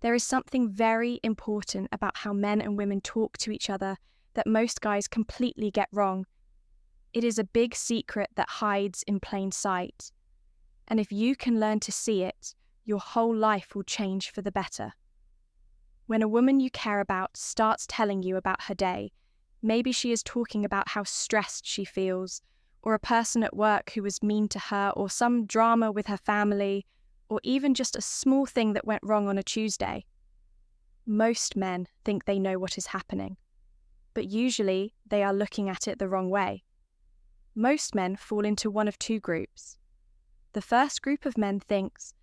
There is something very important about how men and women talk to each other that most guys completely get wrong. It is a big secret that hides in plain sight. And if you can learn to see it, your whole life will change for the better. When a woman you care about starts telling you about her day, maybe she is talking about how stressed she feels, or a person at work who was mean to her, or some drama with her family, or even just a small thing that went wrong on a Tuesday. Most men think they know what is happening, but usually they are looking at it the wrong way. Most men fall into one of two groups. The first group of men thinks,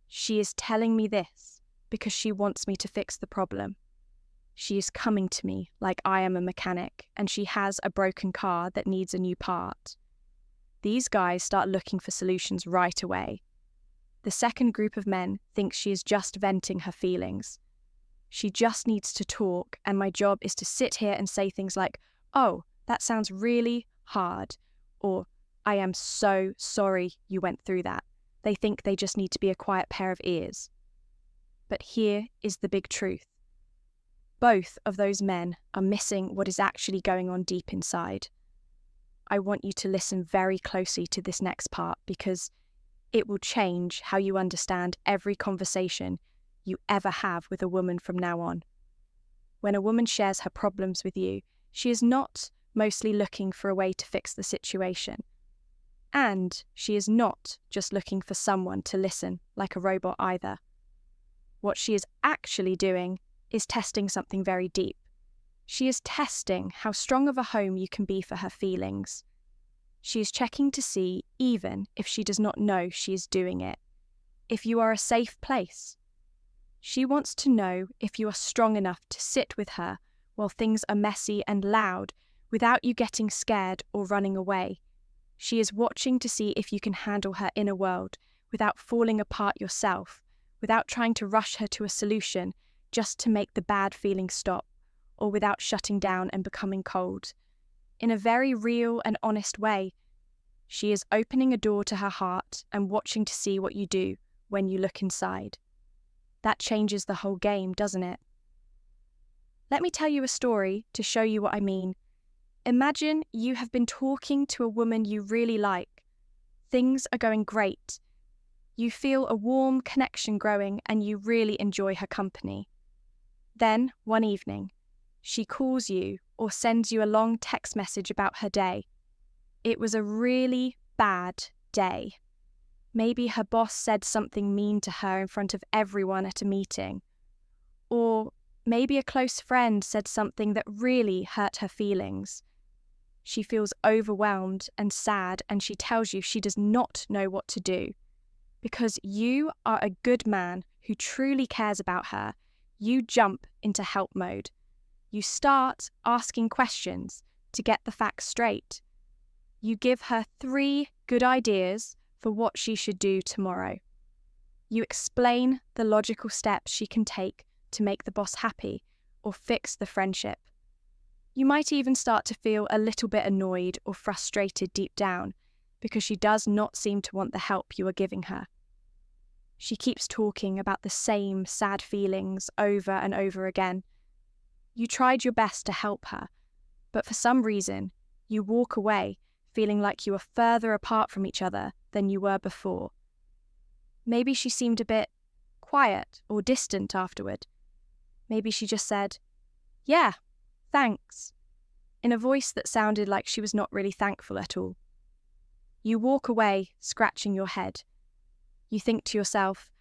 she is telling me this because she wants me to fix the problem. She is coming to me like I am a mechanic and she has a broken car that needs a new part. These guys start looking for solutions right away. The second group of men thinks she is just venting her feelings. She just needs to talk, and my job is to sit here and say things like, "Oh, that sounds really hard," or "I am so sorry you went through that." They think they just need to be a quiet pair of ears. But here is the big truth. Both of those men are missing what is actually going on deep inside. I want you to listen very closely to this next part because it will change how you understand every conversation you ever have with a woman from now on. When a woman shares her problems with you, she is not mostly looking for a way to fix the situation. And she is not just looking for someone to listen like a robot either. What she is actually doing is testing something very deep. She is testing how strong of a home you can be for her feelings. She is checking to see, even if she does not know she is doing it, if you are a safe place. She wants to know if you are strong enough to sit with her while things are messy and loud without you getting scared or running away. She is watching to see if you can handle her inner world without falling apart yourself, without trying to rush her to a solution just to make the bad feeling stop, or without shutting down and becoming cold. In a very real and honest way, she is opening a door to her heart and watching to see what you do when you look inside. That changes the whole game, doesn't it? Let me tell you a story to show you what I mean. Imagine you have been talking to a woman you really like. Things are going great. You feel a warm connection growing and you really enjoy her company. Then, one evening, she calls you or sends you a long text message about her day. It was a really bad day. Maybe her boss said something mean to her in front of everyone at a meeting. Or maybe a close friend said something that really hurt her feelings. She feels overwhelmed and sad, and she tells you she does not know what to do. Because you are a good man who truly cares about her, you jump into help mode. You start asking questions to get the facts straight. You give her 3 good ideas for what she should do tomorrow. You explain the logical steps she can take to make the boss happy or fix the friendship. You might even start to feel a little bit annoyed or frustrated deep down because she does not seem to want the help you are giving her. She keeps talking about the same sad feelings over and over again. You tried your best to help her, but for some reason, you walk away feeling like you are further apart from each other than you were before. Maybe she seemed a bit quiet or distant afterward. Maybe she just said, "Yeah, thanks," in a voice that sounded like she was not really thankful at all. You walk away, scratching your head. You think to yourself,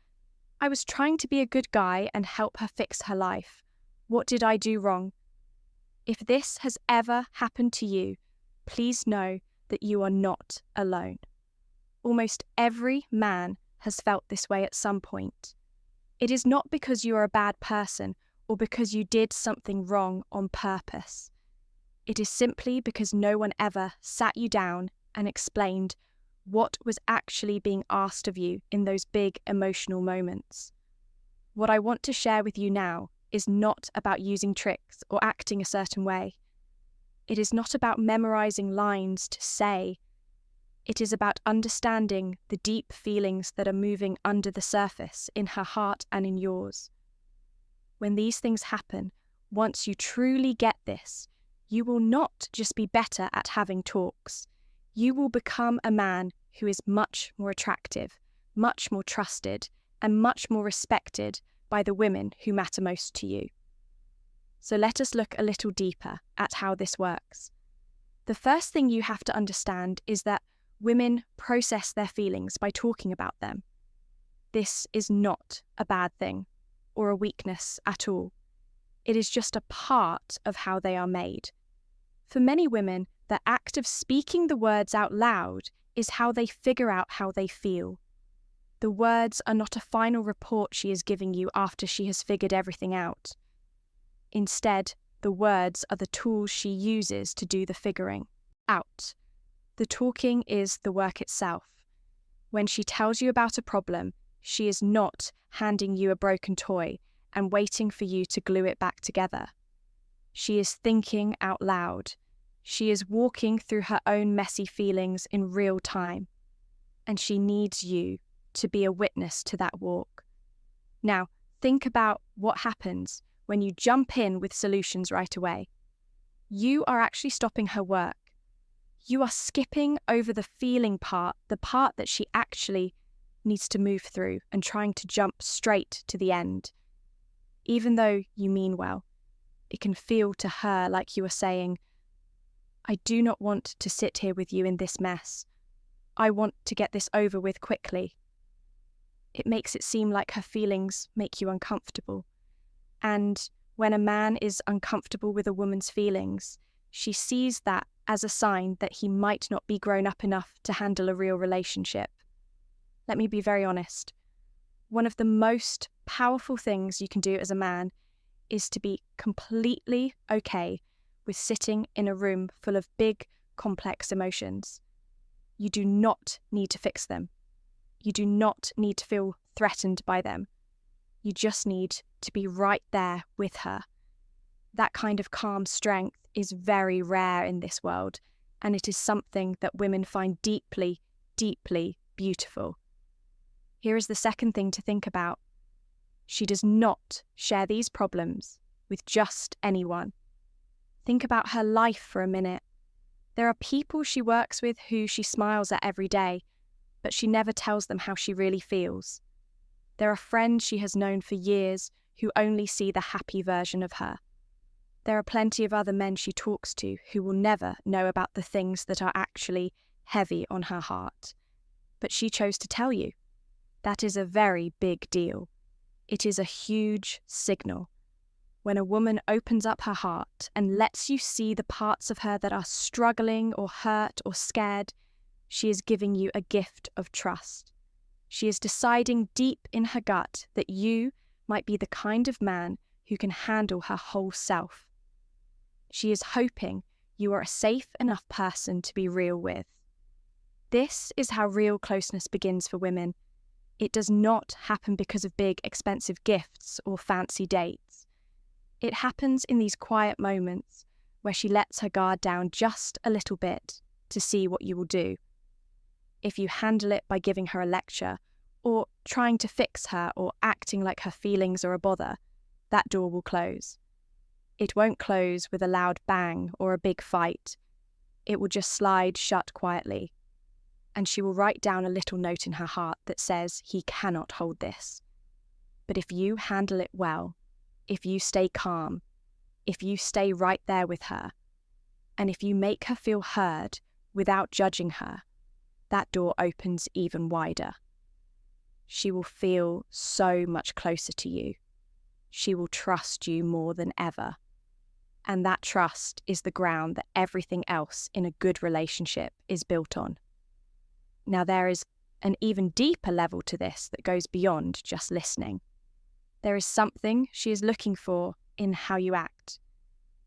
I was trying to be a good guy and help her fix her life. What did I do wrong? If this has ever happened to you, please know that you are not alone. Almost every man has felt this way at some point. It is not because you are a bad person or because you did something wrong on purpose. It is simply because no one ever sat you down and explained what was actually being asked of you in those big emotional moments. What I want to share with you now is not about using tricks or acting a certain way. It is not about memorizing lines to say. It is about understanding the deep feelings that are moving under the surface in her heart and in yours. when these things happen, once you truly get this, you will not just be better at having talks. You will become a man who is much more attractive, much more trusted, and much more respected by the women who matter most to you. So let us look a little deeper at how this works. The first thing you have to understand is that women process their feelings by talking about them. This is not a bad thing or a weakness at all. It is just a part of how they are made. For many women, the act of speaking the words out loud is how they figure out how they feel. The words are not a final report she is giving you after she has figured everything out. Instead, the words are the tools she uses to do the figuring out. The talking is the work itself. When she tells you about a problem, she is not handing you a broken toy and waiting for you to glue it back together. She is thinking out loud. She is walking through her own messy feelings in real time, and she needs you to be a witness to that walk. Now, think about what happens when you jump in with solutions right away. You are actually stopping her work. You are skipping over the feeling part, the part that she actually needs to move through, and trying to jump straight to the end. Even though you mean well, it can feel to her like you are saying, I do not want to sit here with you in this mess. I want to get this over with quickly. It makes it seem like her feelings make you uncomfortable. And when a man is uncomfortable with a woman's feelings, she sees that as a sign that he might not be grown up enough to handle a real relationship. Let me be very honest. One of the most powerful things you can do as a man is to be completely okay with sitting in a room full of big, complex emotions. You do not need to fix them. You do not need to feel threatened by them. You just need to be right there with her. That kind of calm strength is very rare in this world, and it is something that women find deeply, deeply beautiful. Here is the second thing to think about. She does not share these problems with just anyone. Think about her life for a minute. There are people she works with who she smiles at every day, but she never tells them how she really feels. There are friends she has known for years who only see the happy version of her. There are plenty of other men she talks to who will never know about the things that are actually heavy on her heart. But she chose to tell you. That is a very big deal. It is a huge signal. When a woman opens up her heart and lets you see the parts of her that are struggling or hurt or scared, she is giving you a gift of trust. She is deciding deep in her gut that you might be the kind of man who can handle her whole self. She is hoping you are a safe enough person to be real with. This is how real closeness begins for women. It does not happen because of big, expensive gifts or fancy dates. It happens in these quiet moments where she lets her guard down just a little bit to see what you will do. If you handle it by giving her a lecture, or trying to fix her, or acting like her feelings are a bother, that door will close. It won't close with a loud bang or a big fight. It will just slide shut quietly. And she will write down a little note in her heart that says, he cannot hold this. But if you handle it well, if you stay calm, if you stay right there with her, and if you make her feel heard without judging her, that door opens even wider. She will feel so much closer to you. She will trust you more than ever. And that trust is the ground that everything else in a good relationship is built on. Now, there is an even deeper level to this that goes beyond just listening. There is something she is looking for in how you act.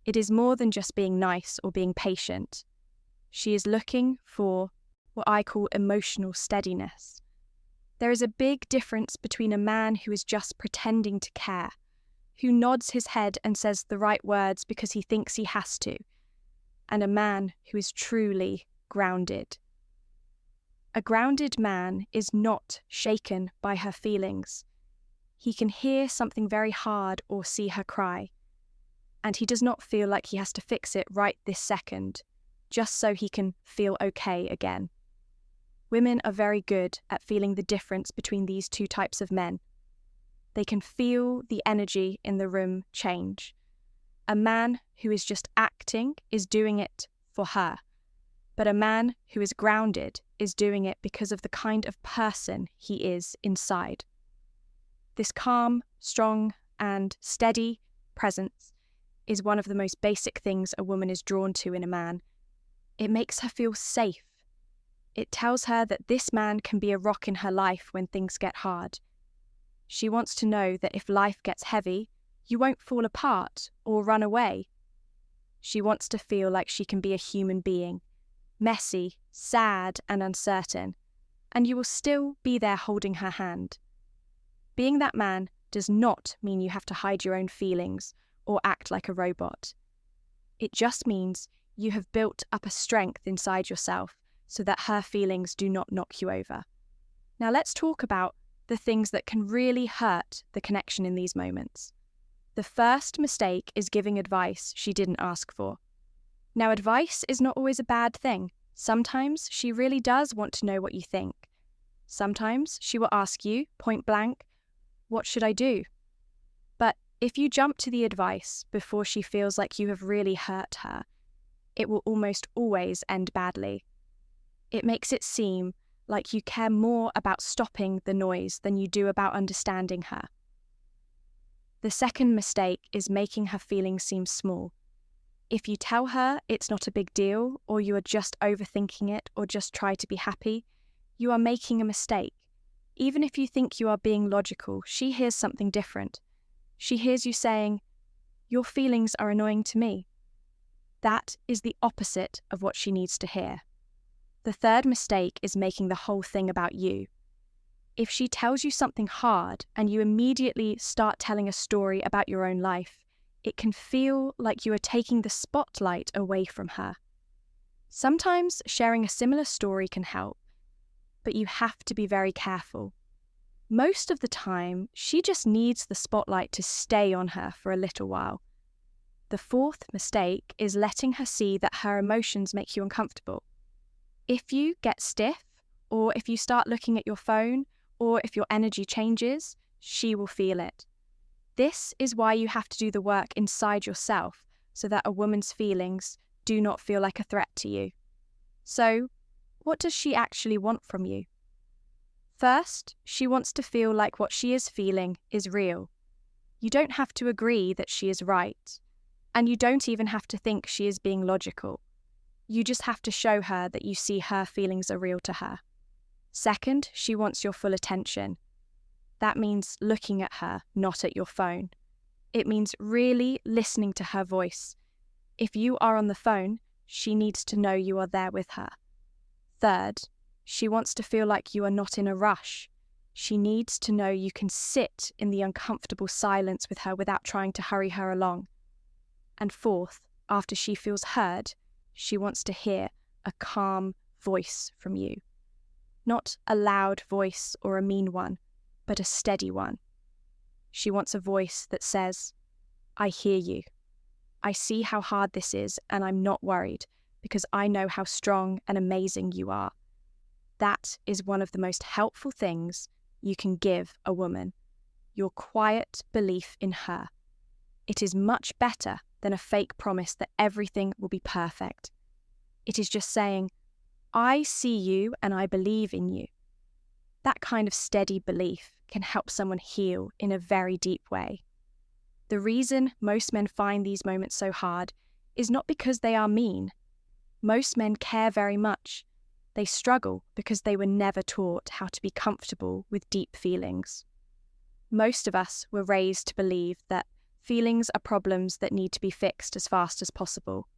It is more than just being nice or being patient. She is looking for what I call emotional steadiness. There is a big difference between a man who is just pretending to care, who nods his head and says the right words because he thinks he has to, and a man who is truly grounded. A grounded man is not shaken by her feelings. he can hear something very hard or see her cry, and he does not feel like he has to fix it right this second, just so he can feel okay again. Women are very good at feeling the difference between these two types of men. They can feel the energy in the room change. A man who is just acting is doing it for her, but a man who is grounded is doing it because of the kind of person he is inside. This calm, strong, and steady presence is one of the most basic things a woman is drawn to in a man. It makes her feel safe. It tells her that this man can be a rock in her life when things get hard. She wants to know that if life gets heavy, you won't fall apart or run away. She wants to feel like she can be a human being, messy, sad, and uncertain, and you will still be there holding her hand. Being that man does not mean you have to hide your own feelings or act like a robot. It just means you have built up a strength inside yourself so that her feelings do not knock you over. Now let's talk about the things that can really hurt the connection in these moments. The first mistake is giving advice she didn't ask for. Now, advice is not always a bad thing. Sometimes she really does want to know what you think. Sometimes she will ask you, point blank, "What should I do?" But if you jump to the advice before she feels like you have really hurt her, it will almost always end badly. It makes it seem like you care more about stopping the noise than you do about understanding her. The second mistake is making her feelings seem small. If you tell her it's not a big deal, or you are just overthinking it, or just try to be happy, you are making a mistake. Even if you think you are being logical, she hears something different. She hears you saying, "Your feelings are annoying to me." That is the opposite of what she needs to hear. The third mistake is making the whole thing about you. If she tells you something hard and you immediately start telling a story about your own life, it can feel like you are taking the spotlight away from her. Sometimes sharing a similar story can help, but you have to be very careful. Most of the time, she just needs the spotlight to stay on her for a little while. The fourth mistake is letting her see that her emotions make you uncomfortable. If you get stiff, or if you start looking at your phone, or if your energy changes, she will feel it. This is why you have to do the work inside yourself so that a woman's feelings do not feel like a threat to you. So, what does she actually want from you? First, she wants to feel like what she is feeling is real. You don't have to agree that she is right, and you don't even have to think she is being logical. You just have to show her that you see her feelings are real to her. Second, she wants your full attention. That means looking at her, not at your phone. It means really listening to her voice. If you are on the phone, she needs to know you are there with her. Third, she wants to feel like you are not in a rush. She needs to know you can sit in the uncomfortable silence with her without trying to hurry her along. And fourth, after she feels heard, she wants to hear a calm voice from you. Not a loud voice or a mean one, but a steady one. She wants a voice that says, "I hear you. I see how hard this is, and I'm not worried because I know how strong and amazing you are." That is one of the most helpful things you can give a woman, your quiet belief in her. It is much better than a fake promise that everything will be perfect. It is just saying, "I see you and I believe in you." That kind of steady belief can help someone heal in a very deep way. The reason most men find these moments so hard is not because they are mean. Most men care very much. They struggle because they were never taught how to be comfortable with deep feelings. Most of us were raised to believe that feelings are problems that need to be fixed as fast as possible.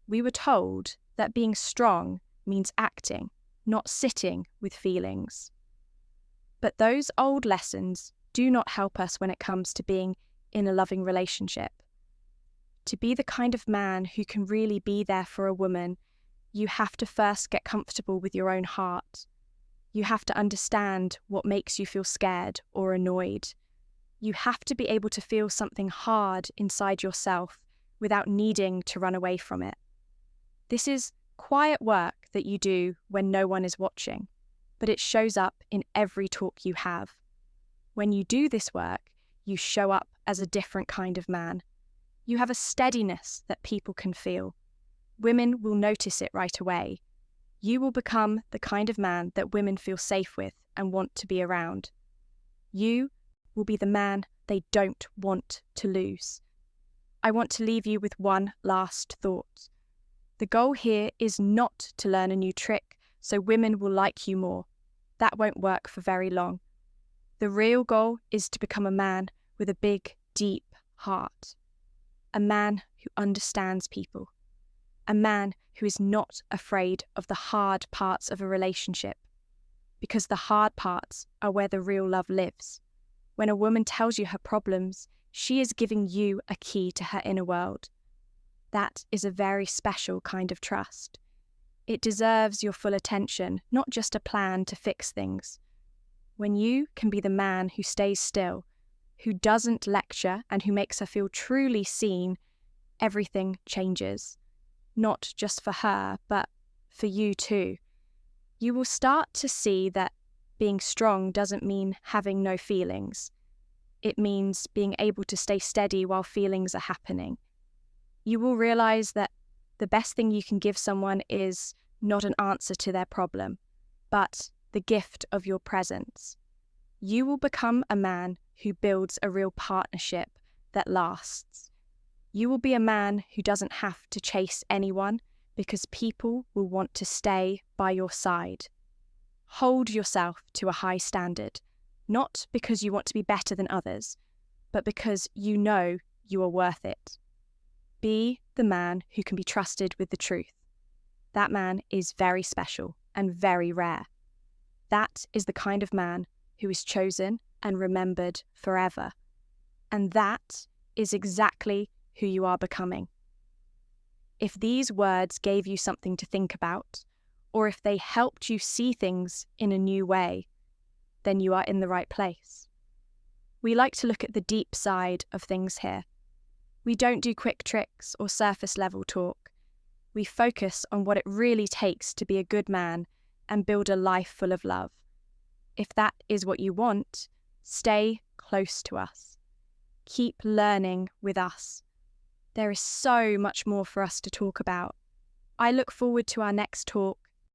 We were told that being strong means acting, not sitting with feelings. But those old lessons do not help us when it comes to being in a loving relationship. To be the kind of man who can really be there for a woman, you have to first get comfortable with your own heart. You have to understand what makes you feel scared or annoyed, You have to be able to feel something hard inside yourself without needing to run away from it. This is quiet work that you do when no one is watching, but it shows up in every talk you have. When you do this work, you show up as a different kind of man. You have a steadiness that people can feel. Women will notice it right away. You will become the kind of man that women feel safe with and want to be around. You will be the man they don't want to lose. I want to leave you with one last thought. The goal here is not to learn a new trick so women will like you more. That won't work for very long. The real goal is to become a man with a big, deep heart. A man who understands people. A man who is not afraid of the hard parts of a relationship. Because the hard parts are where the real love lives. When a woman tells you her problems, she is giving you a key to her inner world. That is a very special kind of trust. It deserves your full attention, not just a plan to fix things. When you can be the man who stays still, who doesn't lecture and who makes her feel truly seen, everything changes. Not just for her, but for you too. You will start to see that being strong doesn't mean having no feelings. It means being able to stay steady while feelings are happening. You will realize that the best thing you can give someone is not an answer to their problem, but the gift of your presence. You will become a man who builds a real partnership that lasts. You will be a man who doesn't have to chase anyone because people will want to stay by your side. Hold yourself to a high standard, not because you want to be better than others, but because you know you are worth it. Be the man who can be trusted with the truth. That man is very special and very rare. That is the kind of man who is chosen and remembered forever. And that is exactly who you are becoming. If these words gave you something to think about, or if they helped you see things in a new way, then you are in the right place. We like to look at the deep side of things here. We don't do quick tricks or surface level talk. We focus on what it really takes to be a good man and build a life full of love. If that is what you want, stay close to us. Keep learning with us. There is so much more for us to talk about. I look forward to our next talk